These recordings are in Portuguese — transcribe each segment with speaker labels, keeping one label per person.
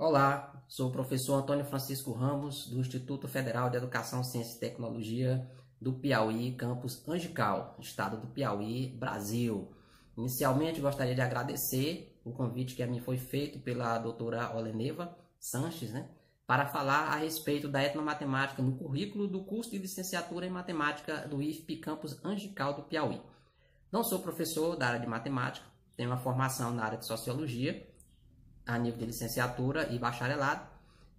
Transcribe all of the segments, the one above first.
Speaker 1: Olá, sou o professor Antônio Francisco Ramos, do Instituto Federal de Educação, Ciência e Tecnologia do Piauí, campus Angical, estado do Piauí, Brasil. Inicialmente, gostaria de agradecer o convite que a mim foi feito pela doutora Oleneva Sanches, para falar a respeito da etnomatemática no currículo do curso de licenciatura em matemática do IFP Campus Angical do Piauí. Não sou professor da área de matemática, tenho uma formação na área de sociologia, a nível de licenciatura e bacharelado,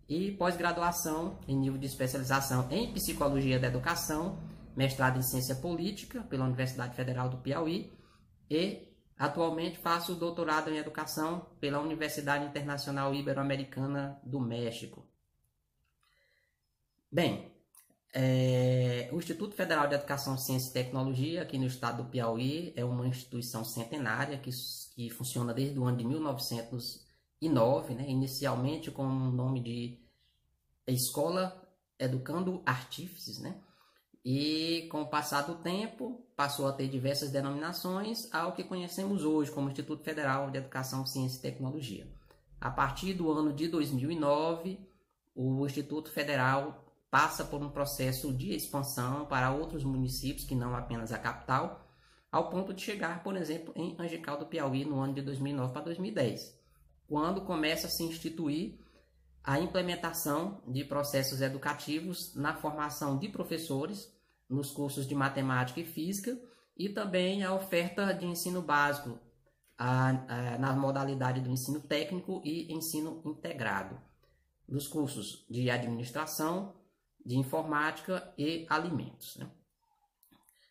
Speaker 1: e pós-graduação em nível de especialização em Psicologia da Educação, mestrado em Ciência Política pela Universidade Federal do Piauí e atualmente faço doutorado em Educação pela Universidade Internacional Ibero-Americana do México. Bem, o Instituto Federal de Educação, Ciência e Tecnologia aqui no estado do Piauí é uma instituição centenária que funciona desde o ano de 1909, inicialmente com o nome de Escola Educando Artífices, e com o passar do tempo passou a ter diversas denominações ao que conhecemos hoje como Instituto Federal de Educação, Ciência e Tecnologia. A partir do ano de 2009, o Instituto Federal passa por um processo de expansão para outros municípios que não apenas a capital, ao ponto de chegar, por exemplo, em Angical do Piauí no ano de 2009 para 2010, quando começa a se instituir a implementação de processos educativos na formação de professores nos cursos de matemática e física e também a oferta de ensino básico na modalidade do ensino técnico e ensino integrado, nos cursos de administração, de informática e alimentos.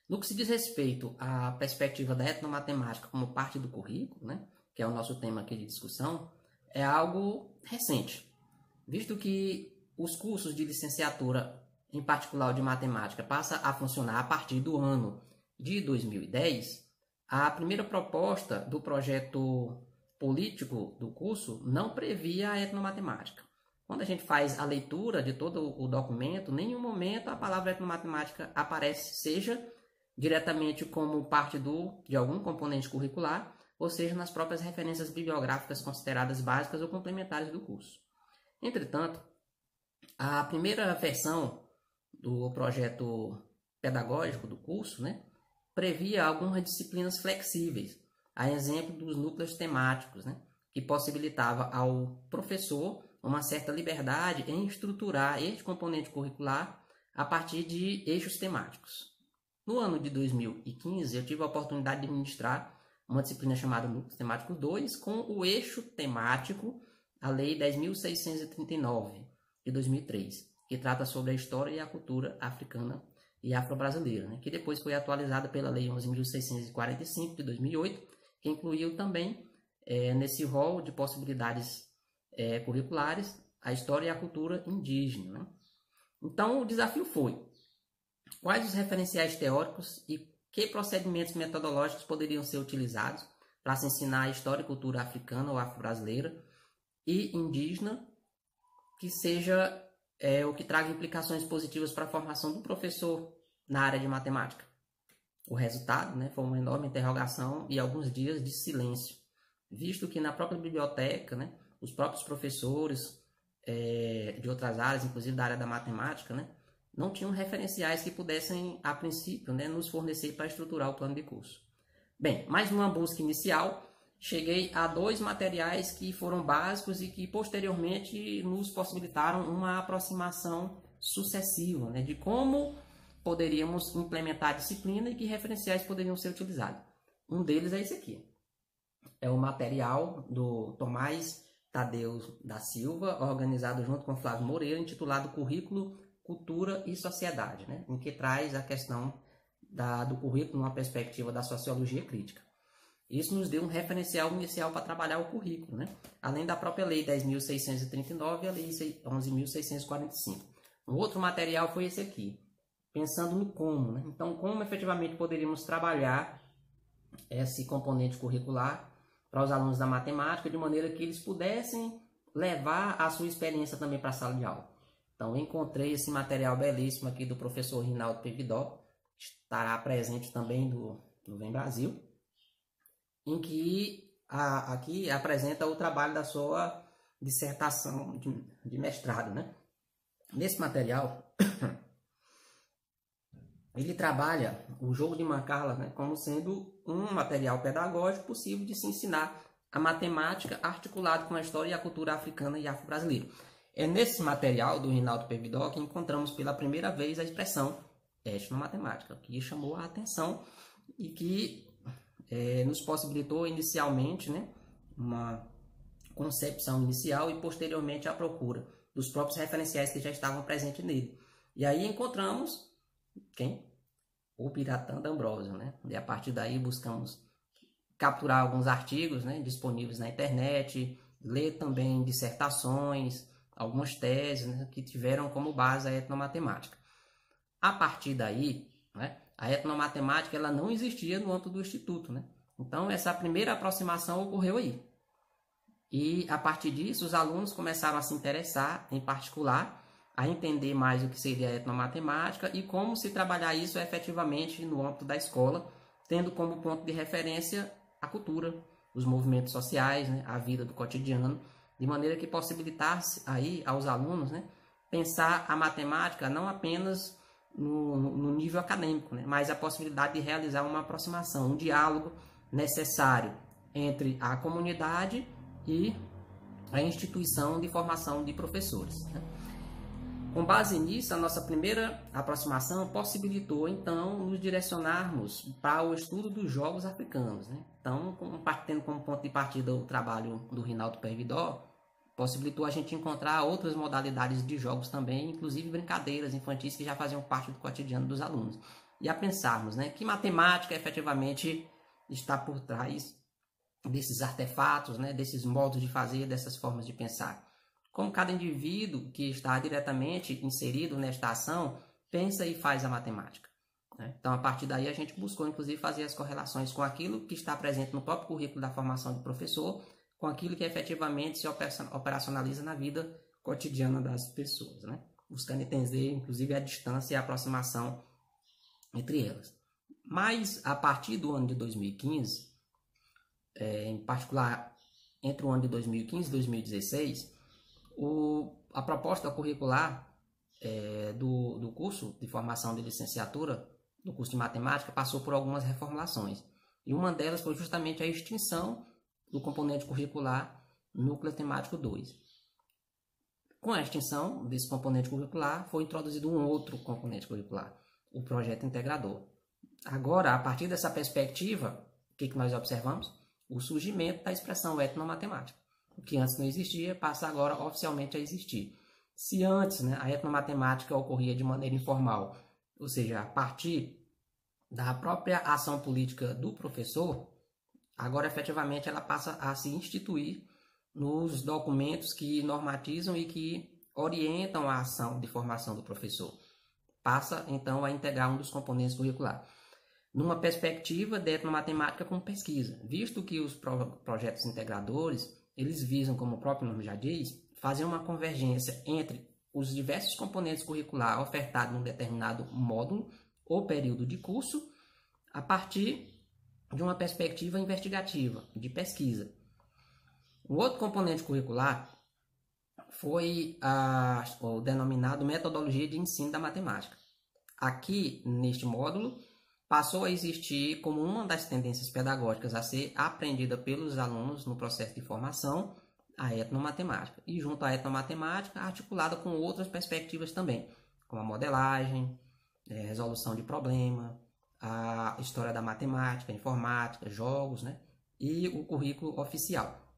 Speaker 1: No que se diz respeito à perspectiva da etnomatemática como parte do currículo, que é o nosso tema aqui de discussão, é algo recente, visto que os cursos de licenciatura, em particular de matemática, passam a funcionar a partir do ano de 2010, a primeira proposta do projeto político do curso não previa a etnomatemática. Quando a gente faz a leitura de todo o documento, em nenhum momento a palavra etnomatemática aparece, seja diretamente como parte de algum componente curricular, ou seja, nas próprias referências bibliográficas consideradas básicas ou complementares do curso. Entretanto, a primeira versão do projeto pedagógico do curso, previa algumas disciplinas flexíveis, a exemplo dos núcleos temáticos, que possibilitava ao professor uma certa liberdade em estruturar este componente curricular a partir de eixos temáticos. No ano de 2015, eu tive a oportunidade de ministrar uma disciplina chamada Núcleos Temáticos 2, com o eixo temático, a Lei 10.639, de 2003, que trata sobre a história e a cultura africana e afro-brasileira, que depois foi atualizada pela Lei 11.645, de 2008, que incluiu também, nesse rol de possibilidades curriculares, a história e a cultura indígena. Então, o desafio foi: quais os referenciais teóricos e que procedimentos metodológicos poderiam ser utilizados para se ensinar a história e cultura africana ou afro-brasileira e indígena, que seja o que traga implicações positivas para a formação do professor na área de matemática. O resultado foi uma enorme interrogação e alguns dias de silêncio, visto que na própria biblioteca, os próprios professores de outras áreas, inclusive da área da matemática, não tinham referenciais que pudessem, a princípio, nos fornecer para estruturar o plano de curso. Bem, mais numa busca inicial, cheguei a 2 materiais que foram básicos e que posteriormente nos possibilitaram uma aproximação sucessiva de como poderíamos implementar a disciplina e que referenciais poderiam ser utilizados. Um deles é esse aqui. É o material do Tomás Tadeu da Silva, organizado junto com Flávio Moreira, intitulado Currículo, Cultura e Sociedade, em que traz a questão do currículo numa perspectiva da sociologia crítica. Isso nos deu um referencial inicial para trabalhar o currículo, além da própria Lei 10.639 e a Lei 11.645. Um outro material foi esse aqui, pensando no como. Então, como efetivamente poderíamos trabalhar esse componente curricular para os alunos da matemática, de maneira que eles pudessem levar a sua experiência também para a sala de aula. Então, eu encontrei esse material belíssimo aqui do professor Rinaldo Pevidó, que estará presente também no Vem Brasil, em que aqui apresenta o trabalho da sua dissertação de mestrado, né? Nesse material, ele trabalha o jogo de Mancala, né, como sendo um material pedagógico possível de se ensinar a matemática articulado com a história e a cultura africana e afro-brasileira. É nesse material do Rinaldo Pervidó que encontramos pela primeira vez a expressão etnomatemática, que chamou a atenção e que nos possibilitou inicialmente, né, uma concepção inicial e posteriormente a procura dos próprios referenciais que já estavam presentes nele. E aí encontramos quem? O Piratã D'Ambrosio, né? E a partir daí buscamos capturar alguns artigos, né, disponíveis na internet, ler também dissertações, algumas teses, né, que tiveram como base a etnomatemática. A partir daí, né, a etnomatemática ela não existia no âmbito do Instituto, né? Então essa primeira aproximação ocorreu aí. E a partir disso os alunos começaram a se interessar, em particular, a entender mais o que seria a etnomatemática e como se trabalhar isso efetivamente no âmbito da escola, tendo como ponto de referência a cultura, os movimentos sociais, né, a vida do cotidiano, de maneira que possibilitasse aí aos alunos, né, pensar a matemática não apenas no nível acadêmico, né, mas a possibilidade de realizar uma aproximação, um diálogo necessário entre a comunidade e a instituição de formação de professores, né. Com base nisso, a nossa primeira aproximação possibilitou, então, nos direcionarmos para o estudo dos jogos africanos, né? Então, tendo como ponto de partida o trabalho do Rinaldo Pervidó, possibilitou a gente encontrar outras modalidades de jogos também, inclusive brincadeiras infantis que já faziam parte do cotidiano dos alunos. E a pensarmos, né, que matemática efetivamente está por trás desses artefatos, né, desses modos de fazer, dessas formas de pensar. Como cada indivíduo que está diretamente inserido nesta ação pensa e faz a matemática, né? Então, a partir daí, a gente buscou, inclusive, fazer as correlações com aquilo que está presente no próprio currículo da formação do professor, com aquilo que efetivamente se operacionaliza na vida cotidiana das pessoas, né? Buscando entender, inclusive, a distância e a aproximação entre elas. Mas, a partir do ano de 2015, em particular, entre o ano de 2015 e 2016, a proposta curricular do curso de formação de licenciatura, do curso de matemática, passou por algumas reformulações. E uma delas foi justamente a extinção do componente curricular Núcleo Temático 2. Com a extinção desse componente curricular, foi introduzido um outro componente curricular, o projeto integrador. Agora, a partir dessa perspectiva, o que nós observamos? O surgimento da expressão etnomatemática. O que antes não existia, passa agora oficialmente a existir. Se antes, né, a etnomatemática ocorria de maneira informal, ou seja, a partir da própria ação política do professor, agora efetivamente ela passa a se instituir nos documentos que normatizam e que orientam a ação de formação do professor. Passa então a integrar um dos componentes curriculares. Numa perspectiva de etnomatemática com pesquisa, visto que os projetos integradores eles visam, como o próprio nome já diz, fazer uma convergência entre os diversos componentes curriculares ofertados num determinado módulo ou período de curso, a partir de uma perspectiva investigativa, de pesquisa. O outro componente curricular foi o denominado metodologia de ensino da matemática. Aqui, neste módulo, passou a existir como uma das tendências pedagógicas a ser aprendida pelos alunos no processo de formação, a etnomatemática. E junto à etnomatemática, articulada com outras perspectivas também, como a modelagem, resolução de problema, a história da matemática, informática, jogos, né? E o currículo oficial.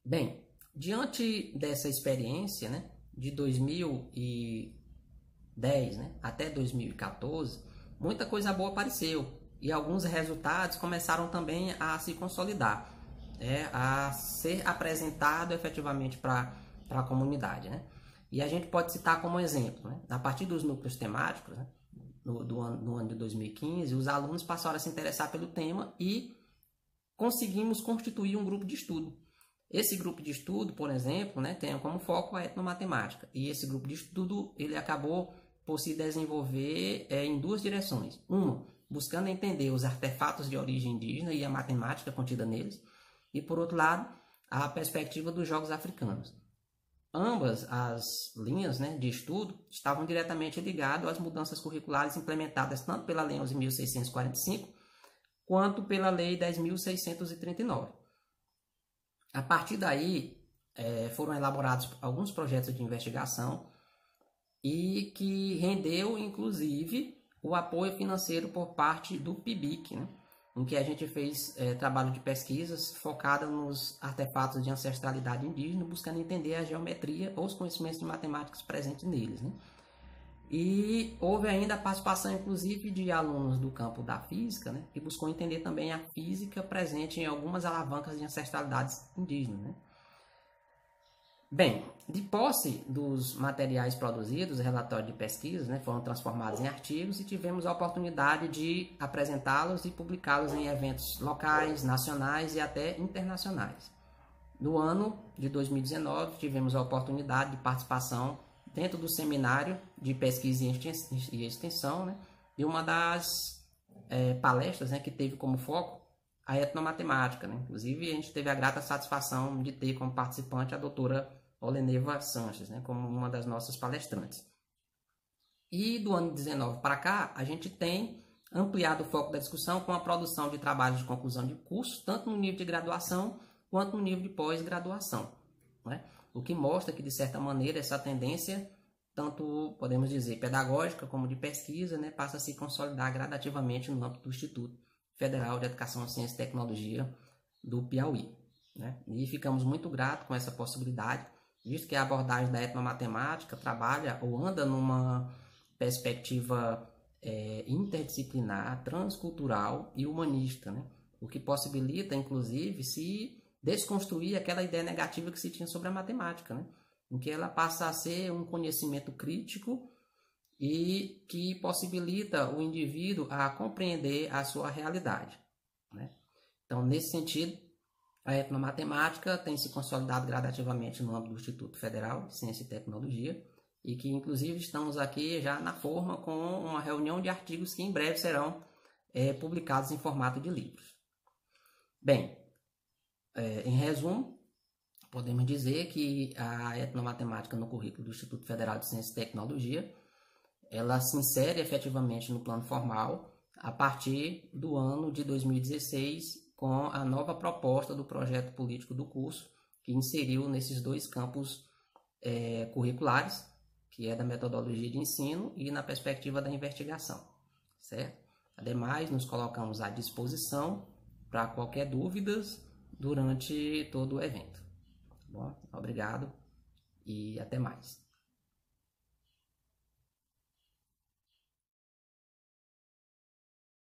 Speaker 1: Bem, diante dessa experiência, né, de 2010, né, até 2014, muita coisa boa apareceu e alguns resultados começaram também a se consolidar, a ser apresentado efetivamente para a comunidade, né? E a gente pode citar como exemplo, né, a partir dos núcleos temáticos, né, no ano de 2015, os alunos passaram a se interessar pelo tema e conseguimos constituir um grupo de estudo. Esse grupo de estudo, por exemplo, né, tem como foco a etnomatemática, e esse grupo de estudo ele acabou por se desenvolver em duas direções. Uma, buscando entender os artefatos de origem indígena e a matemática contida neles. E, por outro lado, a perspectiva dos Jogos Africanos. Ambas as linhas, né, de estudo estavam diretamente ligadas às mudanças curriculares implementadas tanto pela Lei 11.645 quanto pela Lei 10.639. A partir daí, foram elaborados alguns projetos de investigação e que rendeu, inclusive, o apoio financeiro por parte do PIBIC, né, em que a gente fez trabalho de pesquisas focada nos artefatos de ancestralidade indígena, buscando entender a geometria ou os conhecimentos de matemáticas presentes neles, né? E houve ainda a participação, inclusive, de alunos do campo da física, né, que buscou entender também a física presente em algumas alavancas de ancestralidades indígenas, né? Bem, de posse dos materiais produzidos, relatórios de pesquisa, né, foram transformados em artigos e tivemos a oportunidade de apresentá-los e publicá-los em eventos locais, nacionais e até internacionais. No ano de 2019, tivemos a oportunidade de participação dentro do seminário de pesquisa e extensão, né, de uma das palestras, né, que teve como foco a etnomatemática, né? Inclusive, a gente teve a grata satisfação de ter como participante a doutora Oleneva Sanches, né, como uma das nossas palestrantes. E do ano 19 para cá, a gente tem ampliado o foco da discussão com a produção de trabalhos de conclusão de curso, tanto no nível de graduação quanto no nível de pós-graduação, né? O que mostra que, de certa maneira, essa tendência, tanto podemos dizer pedagógica como de pesquisa, né, passa a se consolidar gradativamente no âmbito do Instituto Federal de Educação, Ciência e Tecnologia do Piauí, né? E ficamos muito gratos com essa possibilidade, visto que a abordagem da etnomatemática trabalha ou anda numa perspectiva interdisciplinar, transcultural e humanista, né? O que possibilita, inclusive, se desconstruir aquela ideia negativa que se tinha sobre a matemática, né, em que ela passa a ser um conhecimento crítico e que possibilita o indivíduo a compreender a sua realidade, né? Então, nesse sentido, a etnomatemática tem se consolidado gradativamente no âmbito do Instituto Federal de Ciência e Tecnologia e que, inclusive, estamos aqui já na forma com uma reunião de artigos que em breve serão publicados em formato de livros. Bem, em resumo, podemos dizer que a etnomatemática no currículo do Instituto Federal de Ciência e Tecnologia, ela se insere efetivamente no plano formal a partir do ano de 2016, com a nova proposta do projeto político do curso, que inseriu nesses dois campos curriculares, que é da metodologia de ensino e na perspectiva da investigação, certo? Ademais, nos colocamos à disposição para qualquer dúvidas durante todo o evento. Bom, obrigado e até mais.